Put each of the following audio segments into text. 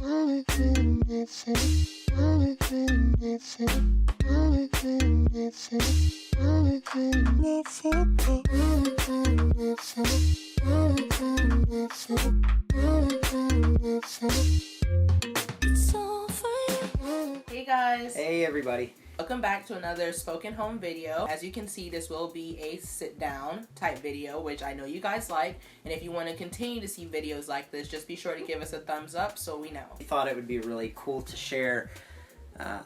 Hey guys. Hey everybody. Welcome back to another SpokenHome video. As you can see, this will be a sit-down type video, which I know you guys like. And if you want to continue to see videos like this, just be sure to give us a thumbs up so we know. We thought it would be really cool to share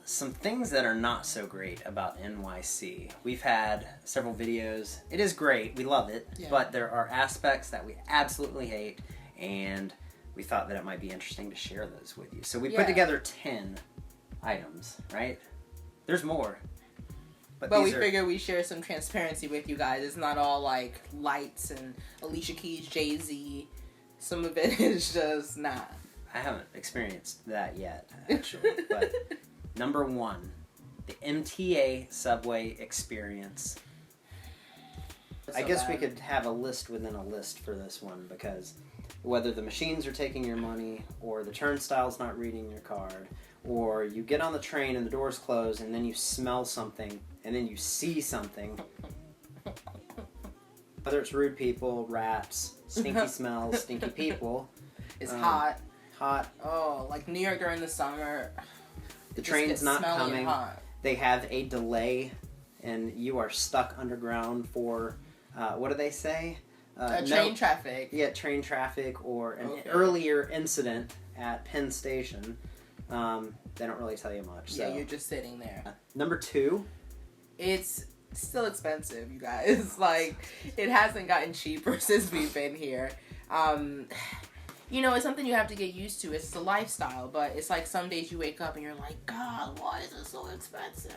some things that are not so great about NYC. We've had several videos. It is great. We love it. Yeah. But there are aspects that we absolutely hate, and we thought that it might be interesting to share those with you. So we put together 10 items, right? There's more. But we figured we'd share some transparency with you guys. It's not all like lights and Alicia Keys, Jay-Z. Some of it is just not. I haven't experienced that yet, actually. But number 1, the MTA subway experience. I guess we could have a list within a list for this one, because whether the machines are taking your money, or the turnstile's not reading your card, or you get on the train and the doors close and then you smell something and then you see something. Whether it's rude people, rats, stinky smells, stinky people. It's hot. Hot. Oh, like New York during the summer. The train's not coming. They have a delay and you are stuck underground for, what do they say? Train traffic. Yeah, train traffic, or an earlier incident at Penn Station. They don't really tell you much. Yeah, so. you're just sitting there. Number 2. It's still expensive, you guys. Like, it hasn't gotten cheaper since we've been here. You know, it's something you have to get used to. It's a lifestyle, but it's like some days you wake up and you're like, God, why is it so expensive?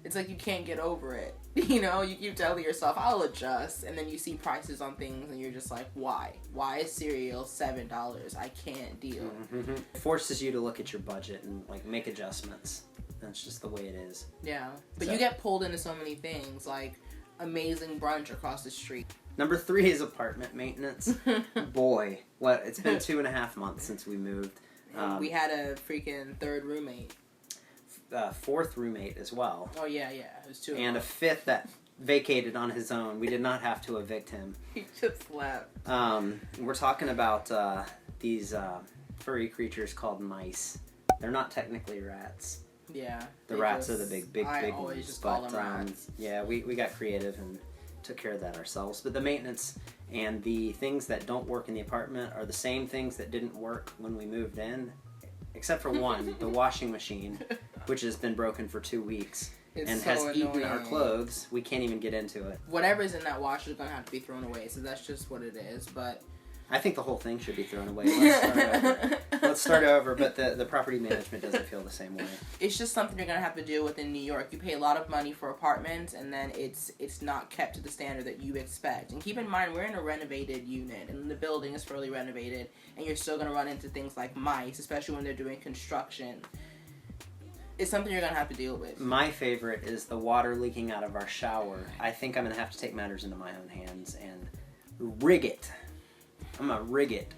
It's like you can't get over it. You know, you keep telling yourself, I'll adjust. And then you see prices on things and you're just like, why? Why is cereal $7? I can't deal. Mm-hmm. It forces you to look at your budget and like make adjustments. That's just the way it is. Yeah. But you get pulled into so many things, like amazing brunch across the street. Number 3 is apartment maintenance. Boy, it's been 2.5 months since we moved. We had a freaking 3rd roommate. 4th roommate as well. Oh yeah, it was 2. And a 5th that vacated on his own. We did not have to evict him. He just left. We're talking about these furry creatures called mice. They're not technically rats. Yeah. The rats are the big I ones. always just call them rats. Yeah, we got creative and took care of that ourselves. But the maintenance and the things that don't work in the apartment are the same things that didn't work when we moved in. Except for one, the washing machine, which has been broken for 2 weeks has eaten our clothes. We can't even get into it. Whatever's in that washer is going to have to be thrown away, so that's just what it is. But I think the whole thing should be thrown away. Let's start over, but the property management doesn't feel the same way. It's just something you're going to have to deal with in New York. You pay a lot of money for apartments, and then it's not kept to the standard that you expect. And keep in mind, we're in a renovated unit, and the building is fairly renovated, and you're still going to run into things like mice, especially when they're doing construction. It's something you're going to have to deal with. My favorite is the water leaking out of our shower. I think I'm going to have to take matters into my own hands and rig it. I'm going to rig it.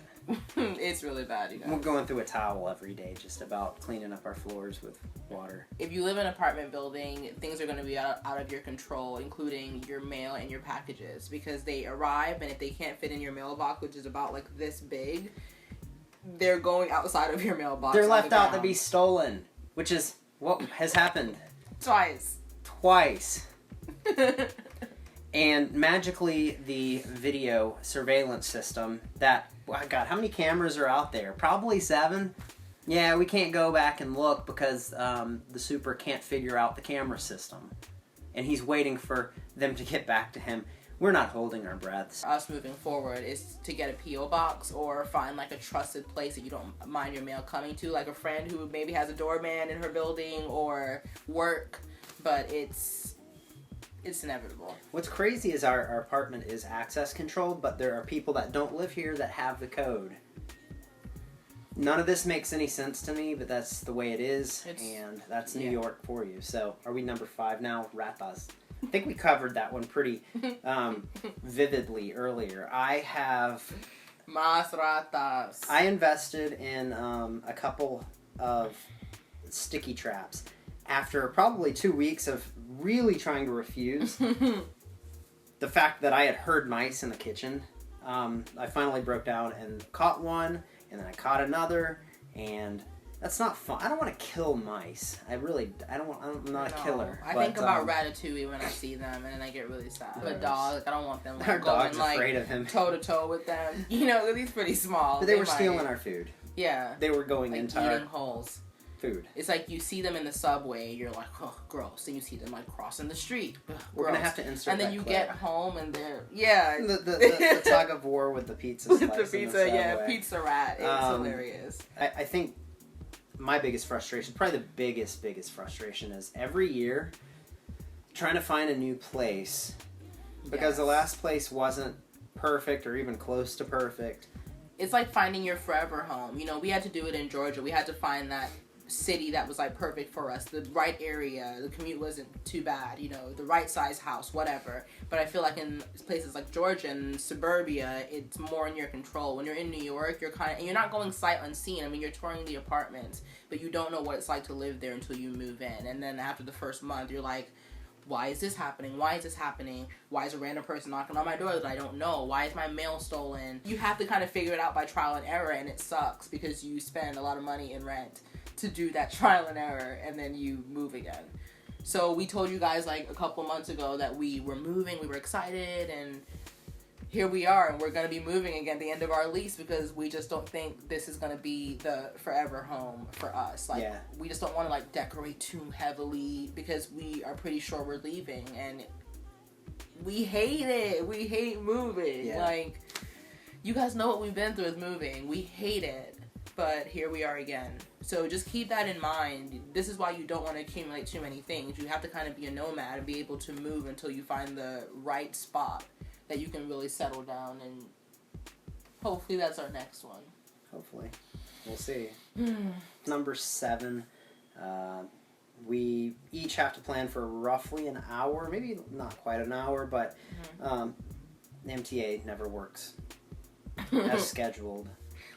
It's really bad, you guys. We're going through a towel every day just about cleaning up our floors with water. If you live in an apartment building, things are going to be out of your control, including your mail and your packages, because they arrive, and if they can't fit in your mailbox, which is about like this big, they're going outside of your mailbox. They're left out to be stolen, which is what has happened. Twice. And magically, the video surveillance system that, oh God, how many cameras are out there? Probably 7. Yeah, we can't go back and look because the super can't figure out the camera system. And he's waiting for them to get back to him. We're not holding our breaths. Us moving forward is to get a P.O. box or find like a trusted place that you don't mind your mail coming to, like a friend who maybe has a doorman in her building or work, but it's inevitable. What's crazy is our apartment is access controlled, but there are people that don't live here that have the code. None of this makes any sense to me, but that's the way it is, and that's New York for you. So, are we number 5 now? Ratas. I think we covered that one pretty vividly earlier. I have Más ratas. I invested in a couple of sticky traps. After probably 2 weeks of really trying to refuse, the fact that I had heard mice in the kitchen, I finally broke down and caught one, and then I caught another, and that's not fun. I don't want to kill mice. I'm not a killer. I think about Ratatouille when I see them, and I get really sad. The dog, I don't want them our dog's going afraid of him. toe to toe with them. You know, he's pretty small. But they were stealing our food. Yeah. They were going into our eating holes. Food. It's like you see them in the subway, you're like, oh, gross. And you see them like crossing the street. Ugh, we're gonna have to insert. And then that you clip. Get home and they're the tug of war with the pizza slice. The pizza, pizza rat. It's hilarious. I think my biggest frustration, probably the biggest frustration, is every year trying to find a new place because the last place wasn't perfect or even close to perfect. It's like finding your forever home. You know, we had to do it in Georgia. We had to find that city that was like perfect for us, the right area, the commute wasn't too bad, you know, the right size house, whatever. But I feel like in places like Georgia and suburbia, it's more in your control. When you're in New York, you're not going sight unseen. I mean, you're touring the apartments, but you don't know what it's like to live there until you move in. And then after the first month, you're like, why is this happening? Why is this happening? Why is a random person knocking on my door that I don't know? Why is my mail stolen? You have to kind of figure it out by trial and error, and it sucks because you spend a lot of money in rent to do that trial and error, and then you move again. So we told you guys like a couple months ago that we were moving, we were excited, and here we are, and we're going to be moving again at the end of our lease because we just don't think this is going to be the forever home for us. Like, we just don't want to like decorate too heavily because we are pretty sure we're leaving, and we hate it. We hate moving. Yeah. Like, you guys know what we've been through with moving. We hate it. But here we are again. So just keep that in mind. This is why you don't want to accumulate too many things. You have to kind of be a nomad and be able to move until you find the right spot that you can really settle down. And hopefully that's our next one. Hopefully. We'll see. Number 7. We each have to plan for roughly an hour. Maybe not quite an hour, but the MTA never works as scheduled.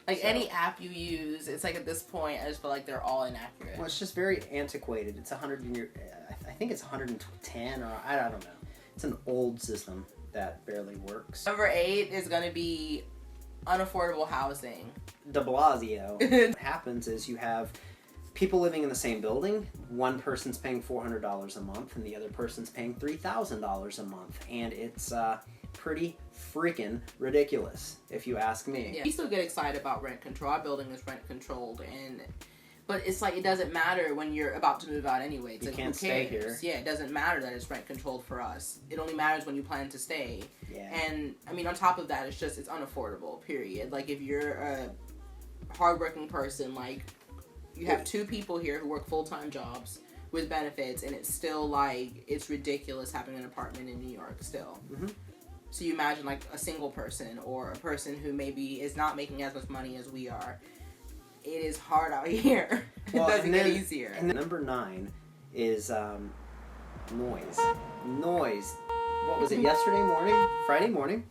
Like, any app you use, it's like at this point, I just feel like they're all inaccurate. Well, it's just very antiquated. It's 100 I think it's 110, or I don't know. It's an old system that barely works. Number 8 is going to be unaffordable housing. De Blasio. What happens is you have people living in the same building. One person's paying $400 a month, and the other person's paying $3,000 a month. And it's pretty freaking ridiculous, if you ask me. Yeah. We still get excited about rent control. Our building is rent controlled, but it's like it doesn't matter when you're about to move out anyway. It's you like, can't stay here. Yeah, it doesn't matter that it's rent controlled for us. It only matters when you plan to stay. Yeah. And I mean, on top of that, it's unaffordable. Period. Like, if you're a hardworking person, like, you have 2 people here who work full-time jobs with benefits, and it's still like it's ridiculous having an apartment in New York still. Mm-hmm. So you imagine like a single person or a person who maybe is not making as much money as we are. It is hard out here. Well, it doesn't get easier. And number 9 is noise. Noise. What was it, yesterday morning? Friday morning?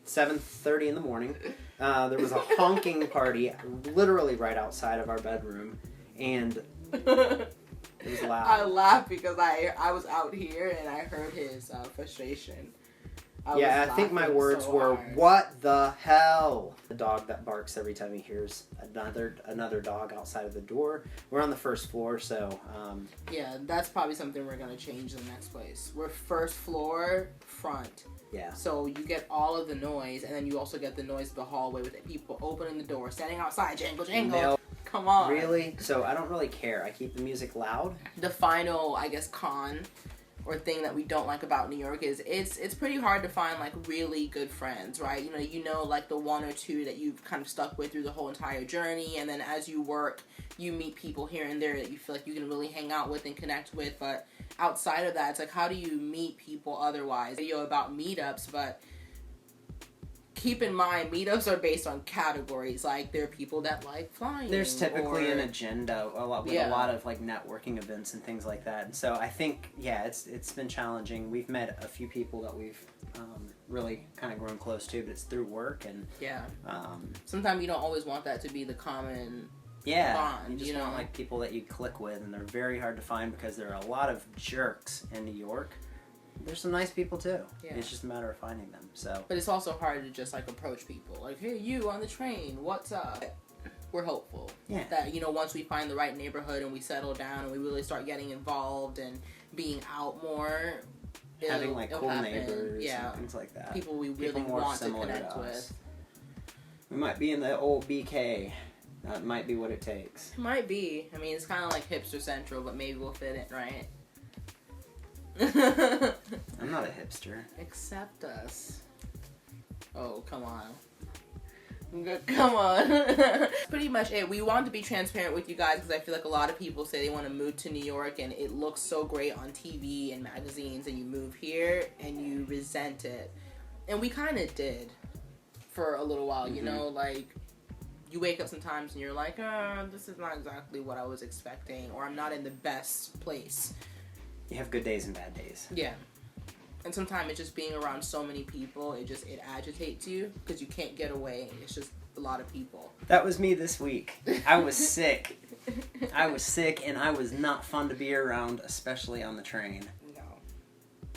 7:30 in the morning. There was a honking party literally right outside of our bedroom, and it was loud. I laughed because I was out here and I heard his frustration. I think my words were, hard. "What the hell?" The dog that barks every time he hears another dog outside of the door. We're on the first floor, so... yeah, that's probably something we're going to change in the next place. We're first floor, front. Yeah. So you get all of the noise, and then you also get the noise of the hallway with people opening the door, standing outside, jangle, jangle. No. Come on. Really? So I don't really care. I keep the music loud. The final, I guess, con or thing that we don't like about New York is it's pretty hard to find like really good friends, right? You know like the 1 or 2 that you've kind of stuck with through the whole entire journey, and then as you work, you meet people here and there that you feel like you can really hang out with and connect with. But outside of that, it's like, how do you meet people otherwise? Video about meetups, but keep in mind, meetups are based on categories. Like, there are people that like flying. There's typically an agenda a lot of like networking events and things like that. And so I think, it's been challenging. We've met a few people that we've really kind of grown close to, but it's through work. And sometimes you don't always want that to be the common bond. You just want like people that you click with, and they're very hard to find because there are a lot of jerks in New York. There's some nice people too. Yeah. It's just a matter of finding them. So, but it's also hard to just like approach people. Like, hey, you on the train, what's up? We're hopeful that, you know, once we find the right neighborhood and we settle down and we really start getting involved and being out more, having like cool neighbors and things like that. People we really want to connect with. We might be in the old BK. That might be what it takes. It might be. I mean, it's kind of like hipster central, but maybe we'll fit in, right? I'm not a hipster. Accept us. Oh, come on. Come on. Pretty much it. We wanted to be transparent with you guys because I feel like a lot of people say they want to move to New York and it looks so great on TV and magazines, and you move here and you resent it. And we kind of did for a little while, you know, like you wake up sometimes and you're like, this is not exactly what I was expecting, or I'm not in the best place. You have good days and bad days. Yeah. And sometimes it's just being around so many people, it agitates you because you can't get away. It's just a lot of people. That was me this week. I was sick. And I was not fun to be around, especially on the train. No.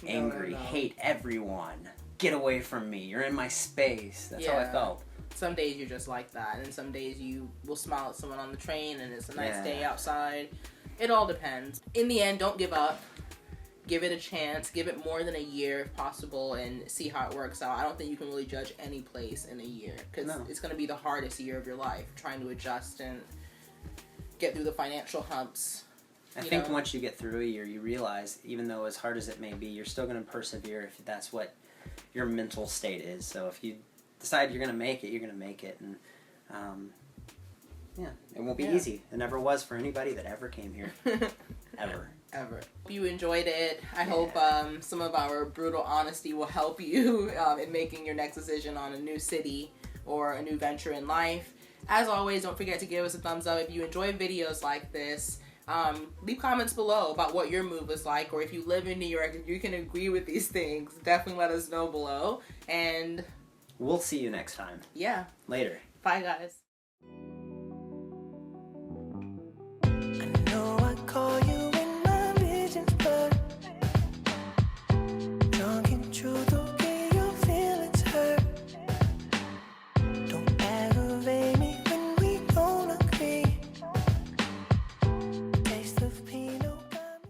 Angry, hate everyone. Get away from me. You're in my space. That's how I felt. Some days you're just like that, and some days you will smile at someone on the train and it's a nice day outside. It all depends. In the end, don't give up. Give it a chance. Give it more than a year if possible and see how it works out. I don't think you can really judge any place in a year because it's going to be the hardest year of your life, trying to adjust and get through the financial humps. I think once you get through a year, you realize, even though as hard as it may be, you're still going to persevere if that's what your mental state is. So if you decide you're going to make it, you're going to make it. And it won't be easy. It never was for anybody that ever came here. Ever. Hope you enjoyed it. I hope some of our brutal honesty will help you in making your next decision on a new city or a new venture in life. As always, don't forget to give us a thumbs up if you enjoy videos like this. Leave comments below about what your move was like, or if you live in New York, if you can agree with these things, definitely let us know below. And we'll see you next time. Yeah. Later. Bye, guys.